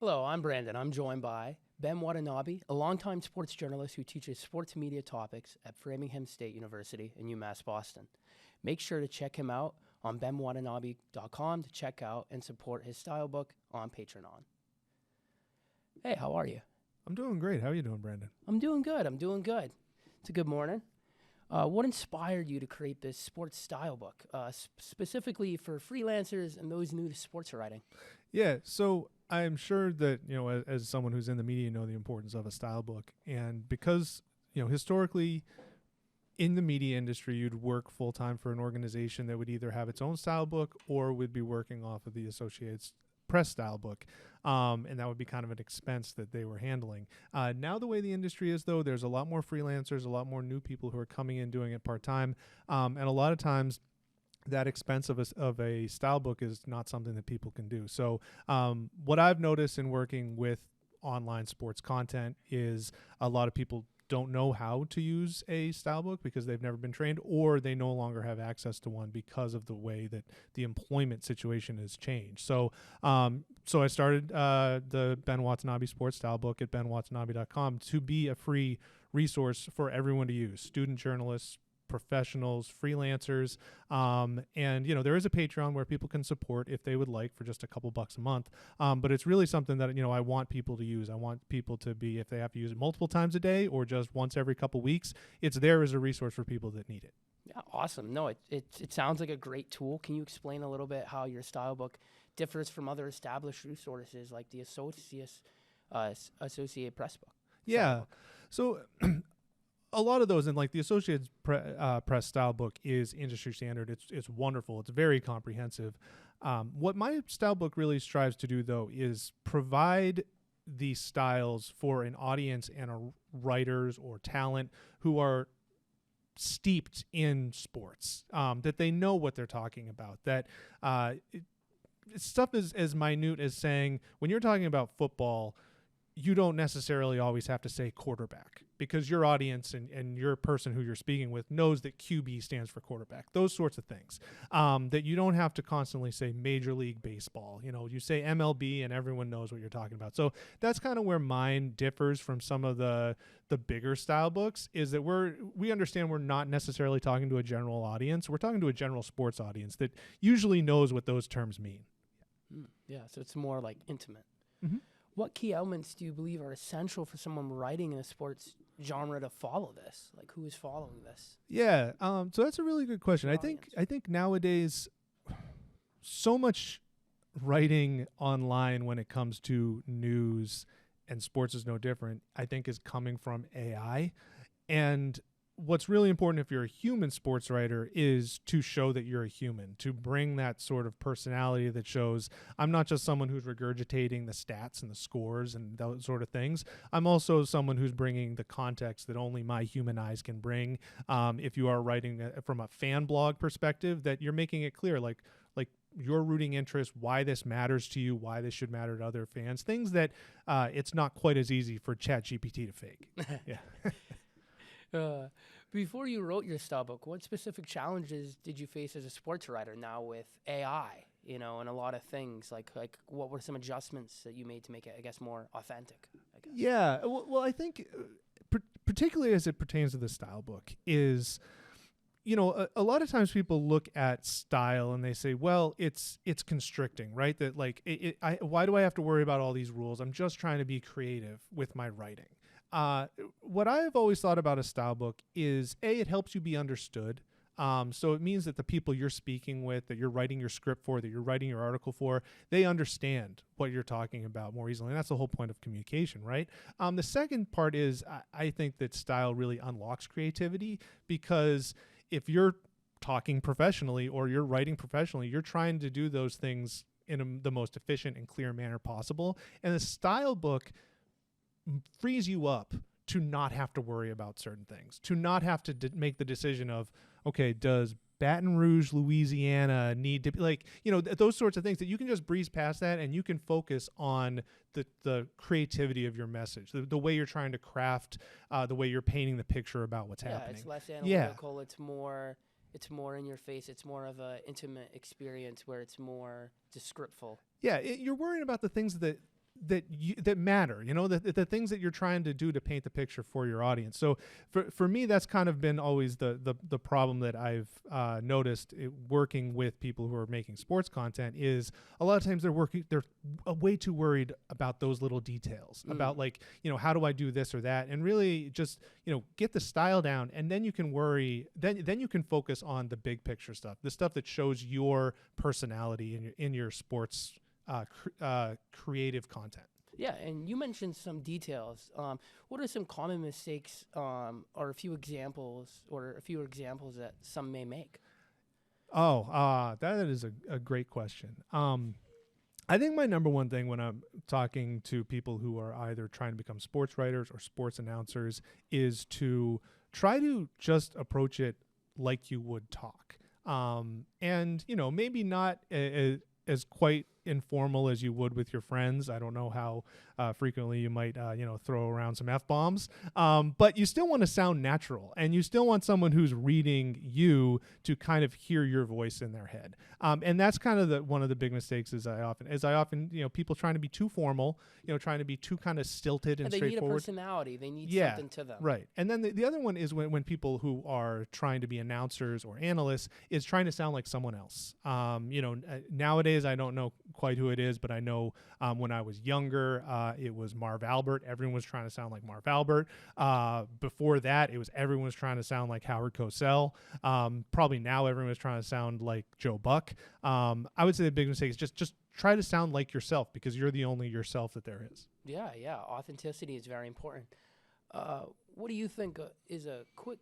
Hello, I'm Brandon. I'm joined by Ben Watanabe, a longtime sports journalist who teaches sports media topics at Framingham State University in UMass Boston. Make sure to check him out on benwatanabe.com to check out and support his style book on Patreon. Hey, how are you? I'm doing great. How are you doing, Brandon? I'm doing good. It's a good morning. What inspired you to create this sports style book, specifically for freelancers and those new to sports writing? Yeah, so I'm sure that, as someone who's in the media, you know the importance of a style book. And because, historically in the media industry, you'd work full time for an organization that would either have its own style book or would be working off of the Associated Press style book. And that would be kind of an expense that they were handling. Now the way the industry is, though, there's a lot more freelancers, a lot more new people who are coming in doing it part time. And a lot of times that expense of a style book is not something that people can do. So what I've noticed in working with online sports content is a lot of people don't know how to use a style book because they've never been trained, or they no longer have access to one because of the way that the employment situation has changed. So I started the Ben Watanabe Sports Stylebook at benwatanabe.com to be a free resource for everyone to use, student journalists, professionals, freelancers, and there is a Patreon where people can support if they would like for just a couple bucks a month. But it's really something that I want people to use. I want people to be, if they have to use it multiple times a day or just once every couple weeks, it's there as a resource for people that need it. Yeah, awesome. No, it sounds like a great tool. Can you explain a little bit how your style book differs from other established resources like the Associated Press book? Yeah. So a lot of those, and like the Associated Press style book is industry standard. It's wonderful. It's very comprehensive. What my style book really strives to do, though, is provide these styles for an audience and writers or talent who are steeped in sports, that they know what they're talking about, that stuff is as minute as saying, when you're talking about football, you don't necessarily always have to say quarterback because your audience and your person who you're speaking with knows that QB stands for quarterback, those sorts of things, that you don't have to constantly say Major League Baseball. You say MLB and everyone knows what you're talking about. So that's kind of where mine differs from some of the bigger style books, is that we understand we're not necessarily talking to a general audience. We're talking to a general sports audience that usually knows what those terms mean. Yeah, so it's more like intimate. Mm-hmm. What key elements do you believe are essential for someone writing in a sports genre to follow this? Like, who is following this? Yeah, so that's a really good question. I think nowadays, so much writing online when it comes to news, and sports is no different, I think is coming from AI. And what's really important if you're a human sports writer is to show that you're a human, to bring that sort of personality that shows I'm not just someone who's regurgitating the stats and the scores and those sort of things. I'm also someone who's bringing the context that only my human eyes can bring. If you are writing from a fan blog perspective, that you're making it clear, like your rooting interest, why this matters to you, why this should matter to other fans, things that it's not quite as easy for ChatGPT to fake. Yeah. Before you wrote your style book, what specific challenges did you face as a sports writer now with AI, and a lot of things? Like what were some adjustments that you made to make it, I guess, more authentic, I guess? Yeah. Well, I think particularly as it pertains to the style book is, a lot of times people look at style and they say, well, it's constricting, right? That like, why do I have to worry about all these rules? I'm just trying to be creative with my writing. What I've always thought about a style book is, it helps you be understood. So it means that the people you're speaking with, that you're writing your script for, that you're writing your article for, they understand what you're talking about more easily. And that's the whole point of communication, right? The second part is I think that style really unlocks creativity, because if you're talking professionally or you're writing professionally, you're trying to do those things in the most efficient and clear manner possible. And the style book frees you up to not have to worry about certain things, to not have to make the decision of, okay, does Baton Rouge, Louisiana need to be those sorts of things, that you can just breeze past that and you can focus on the creativity of your message, the way you're trying to craft, the way you're painting the picture about what's happening. It's less analytical. Yeah. It's more in your face. It's more of an intimate experience where it's more descriptive. Yeah, you're worrying about the things that matter, the things that you're trying to do to paint the picture for your audience. So for me, that's kind of been always the problem that I've noticed working with people who are making sports content is a lot of times they're way too worried about those little details about like, how do I do this or that? And really just, get the style down, and then you can then you can focus on the big picture stuff, the stuff that shows your personality in your sports creative content. Yeah, and you mentioned some details. What are some common mistakes, or a few examples that some may make? That is a great question. I think my number one thing when I'm talking to people who are either trying to become sports writers or sports announcers is to try to just approach it like you would talk. And maybe not as quite informal as you would with your friends. I don't know how frequently you might, throw around some F-bombs, but you still want to sound natural, and you still want someone who's reading you to kind of hear your voice in their head. And that's kind of one of the big mistakes is I often, people trying to be too formal, trying to be too kind of stilted and straightforward. They need a personality. They need something to them. Right. And then the other one is when people who are trying to be announcers or analysts is trying to sound like someone else. Nowadays, I don't know quite who it is, but I know when I was younger, it was Marv Albert. Everyone was trying to sound like Marv Albert. Before that, everyone was trying to sound like Howard Cosell. Probably now everyone is trying to sound like Joe Buck. I would say the big mistake is just try to sound like yourself, because you're the only yourself that there is. Yeah. Authenticity is very important. What do you think is a quick,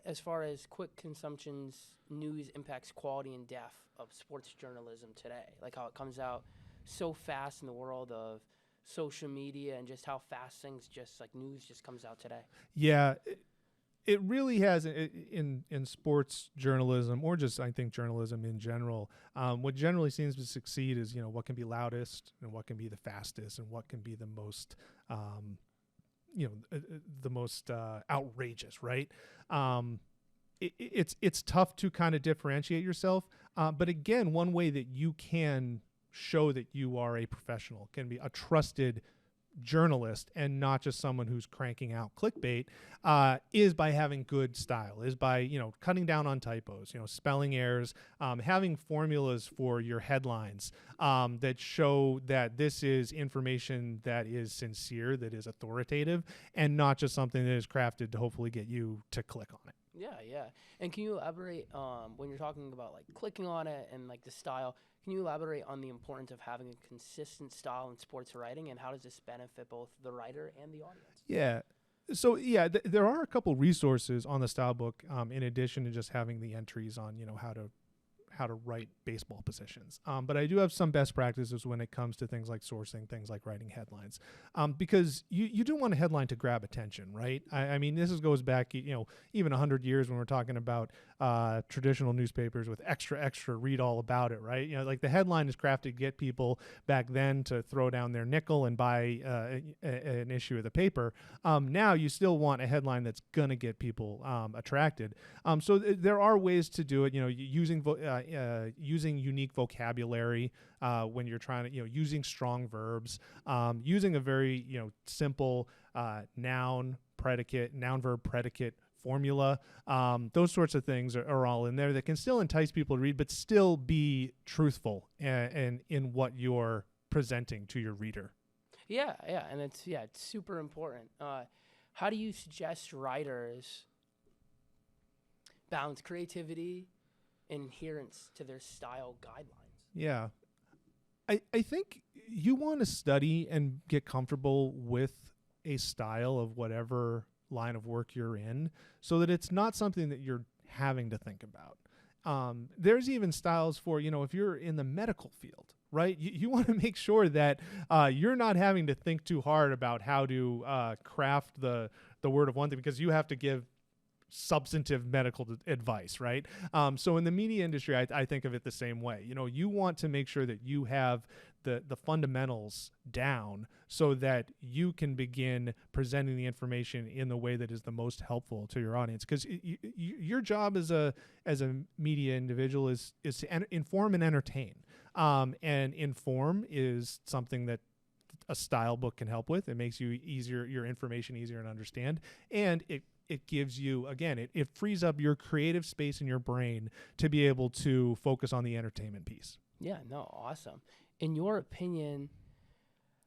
as far as quick consumption's news impacts quality and depth of sports journalism today? Like how it comes out so fast in the world of social media, and just how fast things news just comes out today. Yeah, it really has in sports journalism, or just I think journalism in general. What generally seems to succeed is what can be loudest, and what can be the fastest, and what can be the most outrageous, right? It's tough to kind of differentiate yourself. But again, one way that you can show that you are a professional, can be a trusted journalist and not just someone who's cranking out clickbait, is by having good style, is by, cutting down on typos, spelling errors, having formulas for your headlines that show that this is information that is sincere, that is authoritative, and not just something that is crafted to hopefully get you to click on it. Yeah. And can you elaborate when you're talking about like clicking on it and like the style? Can you elaborate on the importance of having a consistent style in sports writing, and how does this benefit both the writer and the audience? Yeah. So there are a couple resources on the style book in addition to just having the entries on how to write baseball positions. But I do have some best practices when it comes to things like sourcing, things like writing headlines, because you do want a headline to grab attention, right? I mean, this goes back, even 100 years when we're talking about traditional newspapers with extra read all about it, right? Like the headline is crafted to get people back then to throw down their nickel and buy an issue of the paper. Now you still want a headline that's going to get people attracted. So there are ways to do it, using unique vocabulary when you're trying to, using strong verbs, using a very, simple noun verb predicate formula. Those sorts of things are all in there that can still entice people to read, but still be truthful and in what you're presenting to your reader. Yeah, and it's super important. How do you suggest writers balance creativity and adherence to their style guidelines? Yeah. I think you want to study and get comfortable with a style of whatever line of work you're in, so that it's not something that you're having to think about. There's even styles for, if you're in the medical field, right? You want to make sure that you're not having to think too hard about how to craft the word of one thing, because you have to give substantive medical advice, right? So in the media industry, I think of it the same way. You want to make sure that you have the fundamentals down so that you can begin presenting the information in the way that is the most helpful to your audience. Because your job as a media individual is to inform and entertain. And inform is something that a style book can help with. It makes your information easier to understand, and it gives you, again, it frees up your creative space in your brain to be able to focus on the entertainment piece. Yeah, no, awesome. In your opinion,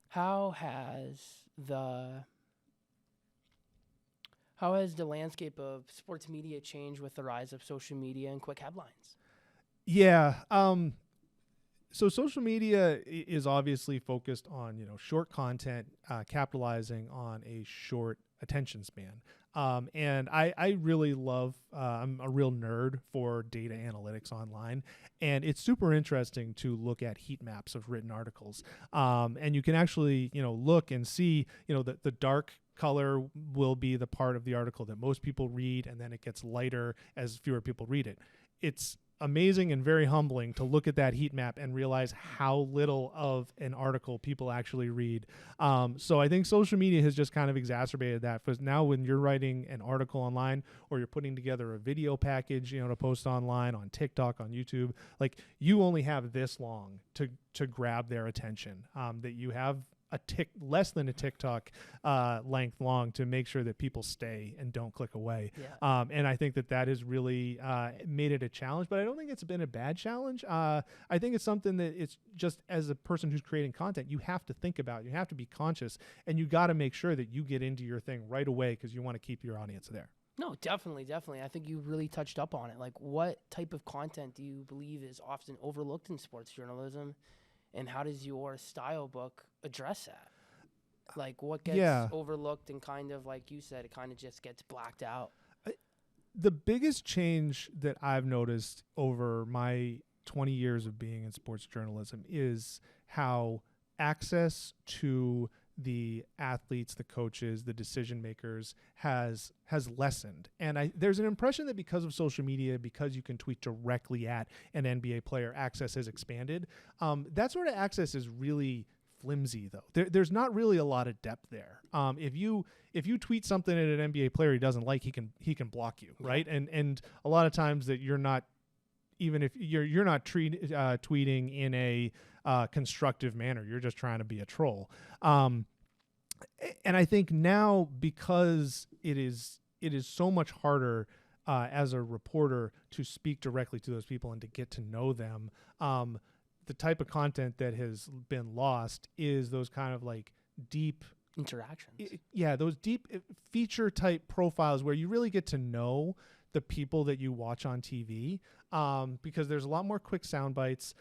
how has the landscape of sports media changed with the rise of social media and quick headlines? Yeah. So social media is obviously focused on, short content, capitalizing on a short attention span. And I really love, I'm a real nerd for data analytics online, and it's super interesting to look at heat maps of written articles. And you can actually, look and see, that the dark color will be the part of the article that most people read, and then it gets lighter as fewer people read it. It's amazing and very humbling to look at that heat map and realize how little of an article people actually read. So I think social media has just kind of exacerbated that, because now when you're writing an article online, or you're putting together a video package, to post online on TikTok, on YouTube, like, you only have this long to grab their attention, that you have less than a TikTok length long to make sure that people stay and don't click away. Yeah. And I think that has really made it a challenge, but I don't think it's been a bad challenge. I think it's something that it's just, as a person who's creating content, you have to think about, you have to be conscious, and you got to make sure that you get into your thing right away, because you want to keep your audience there. No, definitely. I think you really touched up on it. Like, what type of content do you believe is often overlooked in sports journalism? And how does your style book address that? Like, what gets overlooked, and kind of, like you said, it kind of just gets blacked out? The biggest change that I've noticed over my 20 years of being in sports journalism is how access to the athletes, the coaches, the decision makers has lessened. And there's an impression that because of social media, because you can tweet directly at an NBA player, access has expanded. That sort of access is really flimsy, though. There's not really a lot of depth there. If you tweet something at an NBA player he doesn't like, he can block you, right? And a lot of times that you're not, even if you're not tweeting in a constructive manner, you're just trying to be a troll. And I think now, because it is so much harder as a reporter to speak directly to those people and to get to know them, the type of content that has been lost is those kind of like deep interactions. Those deep feature type profiles where you really get to know the people that you watch on TV, because there's a lot more quick sound bites.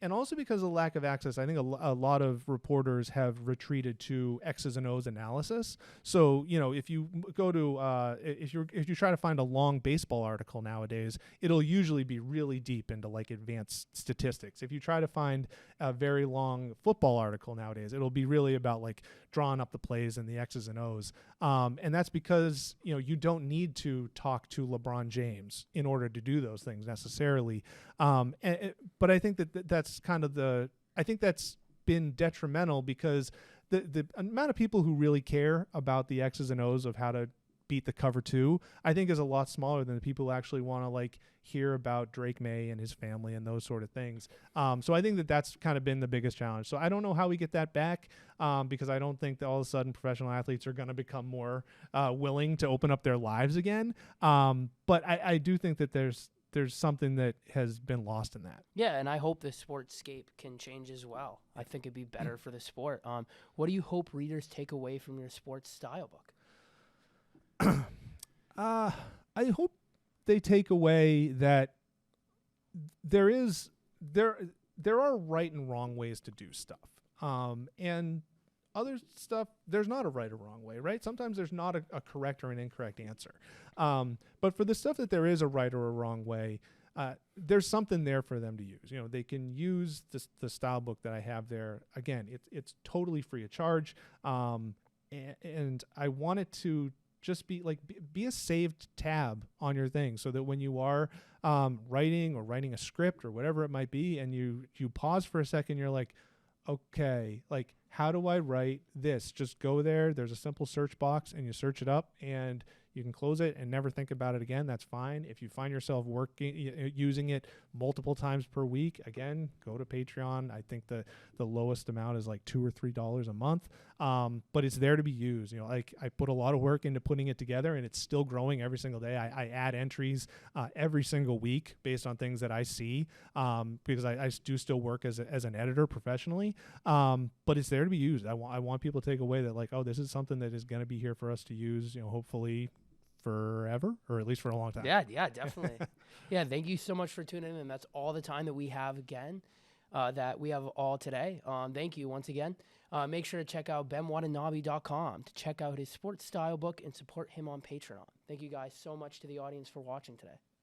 And also because of the lack of access, I think a lot of reporters have retreated to X's and O's analysis. So, if you go to if you try to find a long baseball article nowadays, it'll usually be really deep into like advanced statistics. If you try to find a very long football article nowadays, it'll be really about like drawing up the plays and the X's and O's. And that's because, you don't need to talk to LeBron James in order to do those things necessarily. But I think that's kind of I think that's been detrimental, because the amount of people who really care about the X's and O's of how to beat the cover two, I think is a lot smaller than the people who actually want to like hear about Drake May and his family and those sort of things. So I think that's kind of been the biggest challenge. So I don't know how we get that back, because I don't think that all of a sudden professional athletes are going to become more willing to open up their lives again. But I do think that there's something that has been lost in that. Yeah, and I hope the sportscape can change as well. I think it'd be better for the sport. What do you hope readers take away from your sports style book? I hope they take away that there are right and wrong ways to do stuff. And other stuff, there's not a right or wrong way, right? Sometimes there's not a correct or an incorrect answer. But for the stuff that there is a right or a wrong way, there's something there for them to use. They can use the style book that I have there. Again, it's totally free of charge. And I want it to just be a saved tab on your thing, so that when you are writing a script or whatever it might be, and you pause for a second, you're like, okay, like, how do I write this? Just go there. There's a simple search box, and you search it up, and You can close it and never think about it again. That's fine. If you find yourself using it multiple times per week, again, go to Patreon. I think the lowest amount is like $2 or $3 a month. But it's there to be used. Like I put a lot of work into putting it together, and it's still growing every single day. I add entries every single week based on things that I see, because I do still work as an editor professionally. But it's there to be used. I want people to take away that, like, oh, this is something that is going to be here for us to use, hopefully forever, or at least for a long time. Yeah, definitely. Yeah, thank you so much for tuning in. That's all the time that we have that we have all today. Thank you once again. Make sure to check out benwatanabe.com to check out his sports style book and support him on Patreon. Thank you guys so much to the audience for watching today.